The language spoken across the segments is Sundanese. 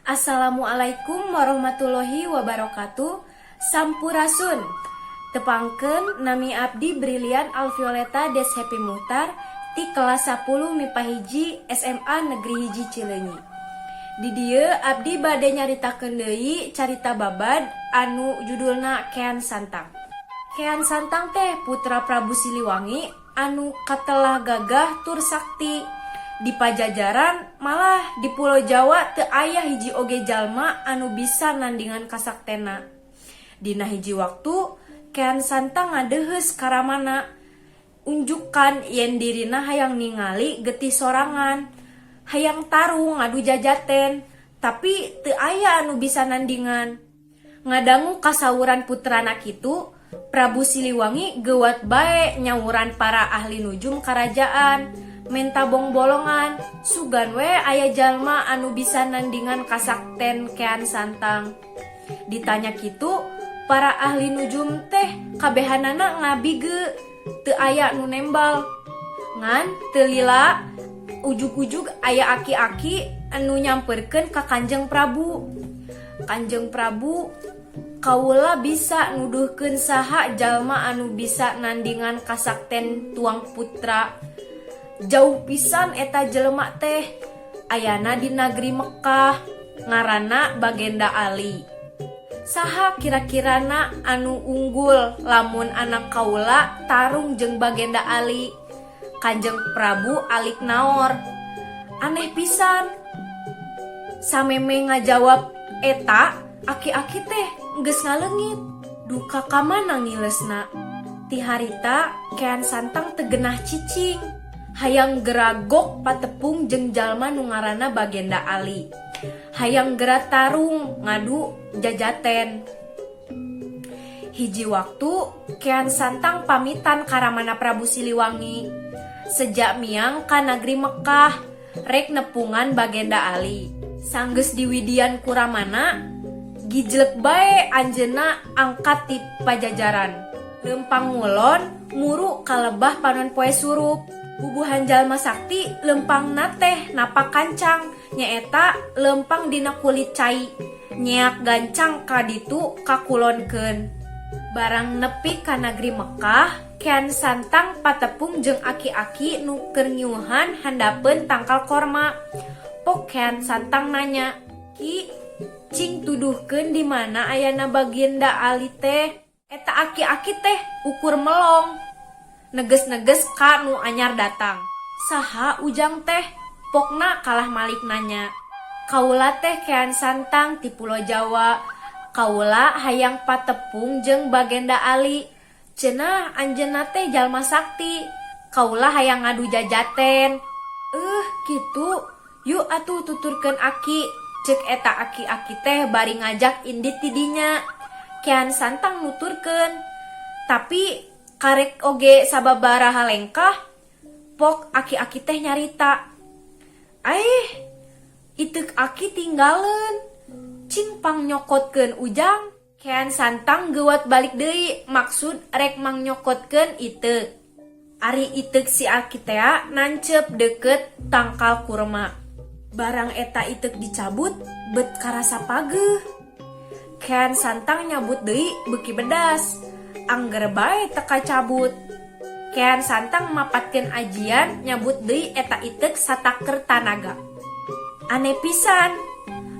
Assalamualaikum warahmatullahi wabarakatuh. Sampurasun. Tepangkeun nami abdi Brilian Alvioleta Des Happy Muhtar ti kelas 10 MIPA hiji SMA Negeri Hiji Cileunyi. Di dieu abdi bade nyaritakeun deui carita babad anu judulna Kean Santang. Kean Santang teh putra Prabu Siliwangi anu katelah gagah tur sakti. Di Pajajaran malah di Pulau Jawa teu aya hiji oge jalma anu bisa nandingan kasaktena. Dina hiji waktu Kean Santang ngadeuheus karamana unjukan yen dirina hayang ningali getih sorangan, hayang tarung ngadu jajaten, tapi teu aya anu bisa nandingan. Ngadangu kasawuran putrana kitu, Prabu Siliwangi geuwat bae nyawuran para ahli nujum karajaan. Menta bolongan, sugan we aya jalma anu bisa nandingan kasakten Kean Santang. Ditanya kitu, para ahli nujum teh kabehanana ngabige, teu aya nu nembal. Ngan teu lila ujug-ujug aya aki-aki anu nyamperkeun ka Kanjeng Prabu. Kanjeng Prabu, kaula bisa nuduhkeun saha jalma anu bisa nandingan kasakten tuang putra. Jauh pisan eta jelema teh, ayana di nageri Mekah, ngaranna Bagenda Ali. Saha kira-kirana anu unggul lamun anak kaula tarung jeung Bagenda Ali? Kanjeng Prabu alik naor. Aneh pisan. Sameme ngajawab eta, aki-aki teh geus ngaleungit. Duka ka mana ngilesna? Ti harita Kean Santang teu geunah cicing. Hayang geragok patepung jeung jalma nu ngaranna Bagenda Ali. Hayang gera tarung ngadu jajaten. Hiji waktu Kean Santang pamitan karamana Prabu Siliwangi. Sejak miang ka nagri Mekah, rek nepungan Bagenda Ali. Sanggeus diwidian kuramana, gijlek bae anjeunna angkat ti Pajajaran. Lempang ngulon muru kalebah panon poe surup. Bubuhan jalma sakti lempang nateh napak kancang, nyaeta lempang dina kulit cai, nyeak gancang kaditu kakulonkeun. Barang nepi ka nagri Mekah, Kean Santang patepung jeung aki-aki nu keur nyuhan handapeun tangkal korma. Pok Kean Santang nanya, "Ki, cing tuduhkeun di mana ayana Bagenda Ali teh?" Eta aki-aki teh ukur melong. Neges-neges ka nu anyar datang. Saha ujang teh? Pokna kalah malik nanya. Kaula teh Kean Santang ti Pulau Jawa. Kaula hayang patepung jeung Bagenda Ali. Cenah anjeunna teh jalma sakti. Kaula hayang ngadu jajaten. Kitu. Yuk atuh tuturkeun aki. Ceuk eta aki-aki teh bari ngajak indit ti dinya. Kean Santang nuturkeun. Tapi karek oge sababaraha lengkah, pok aki-aki teh nyarita. Iteuk aki tinggaleun, cing pang nyokotkeun ujang. Kean Santang geuwat balik deui, maksud rek mang nyokotkeun iteuk. Ari iteuk si aki teh nancep deket tangkal kurma. Barang eta iteuk dicabut, bet karasa pageuh. Kean Santang nyabut deui beuki bedas. Angger bae teka cabut. Kean Santang mapatkeun ajian nyabut deui eta iteuk sataker tanaga. Aneh pisan,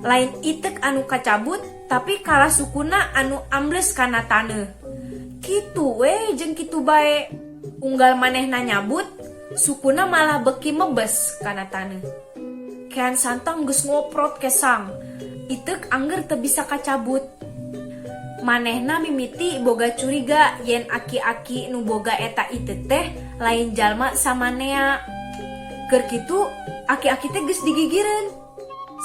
lain iteuk anu kacabut tapi kalah sukuna anu ambles kana taneuh. Kitu we jeung kitu bae. Unggal manehna nyabut, sukuna malah beuki mebes kana taneuh. Kean Santang geus ngoprot kesang. Iteuk angger teu bisa kacabut. Manehna mimiti boga curiga yen aki-aki nu boga eta iteuk teh lain jalma samanea. Keur kitu aki-aki teh geus digigireun.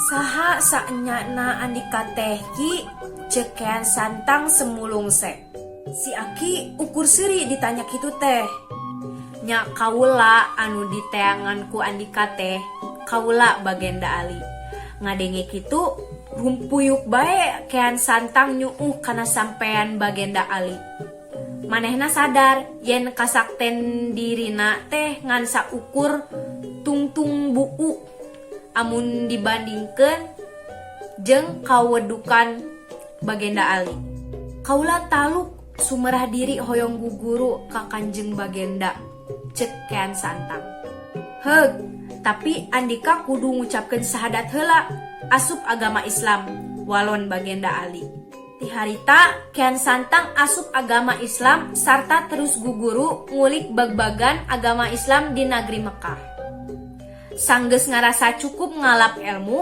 Saha saenyana andika teh Ki? Ceuk Kean Santang semulung se. Si aki ukur seuri ditanya kitu teh. Nya kaula anu diteangan ku andika teh, kaula Bagenda Ali. Ngadenge kitu rumpuyuk bae Kean Santang nyuuh kana sampean Bagenda Ali. Manehna sadar yen kasakten dirina teh ngan saukur tungtung buku. Amun dibandingkeun jeung kawedukan Bagenda Ali. Kaula taluk sumerah diri hoyong guguru ka Kanjeng Bagenda, cek Kian Santang. Heug, tapi Andika kudu ngucapkeun sahadat heula, asup agama Islam, walon Bagenda Ali. Ti harita Kian Santang asup agama Islam sarta terus guguru ngulik bag-bagan agama Islam di negeri Mekah. Sanggeus ngarasa cukup ngalap ilmu,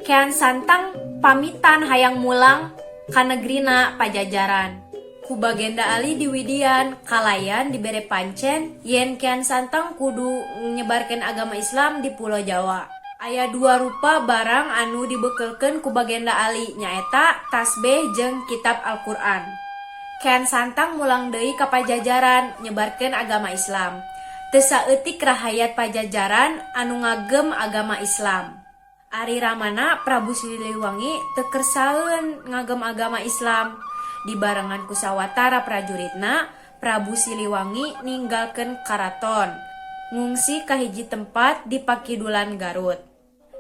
Kian Santang pamitan hayang mulang ka negrina Pajajaran. Ku Bagenda Ali diwidian kalayan dibere pancen yen Kian Santang kudu nyebarkeun agama Islam di Pulau Jawa. Aya dua rupa barang anu dibekelkeun ku Bagenda Ali, nyaeta tasbih jeung kitab Al-Qur'an. Kian Santang mulang deui ka Pajajaran nyebarkeun agama Islam. Teu saeutik rahayat Pajajaran anu ngagem agama Islam. Ari Ramana Prabu Siliwangi teu kersaeun ngagem agama Islam. Dibarengan ku sawatara prajuritna, Prabu Siliwangi ninggalkeun karaton, ngungsi ka hiji tempat di Pakidulan Garut.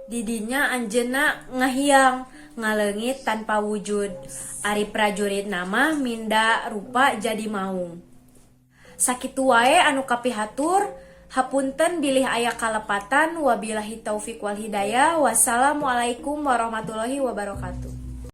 Didinya anjeunna ngahiang, ngaleungit tanpa wujud. Ari prajurit nama minda rupa jadi maung. Sakitu wae anu kapihatur. Hapunten bilih aya kalepatan, wabillahi taufik wal hidayah. Wassalamualaikum warahmatullahi wabarakatuh.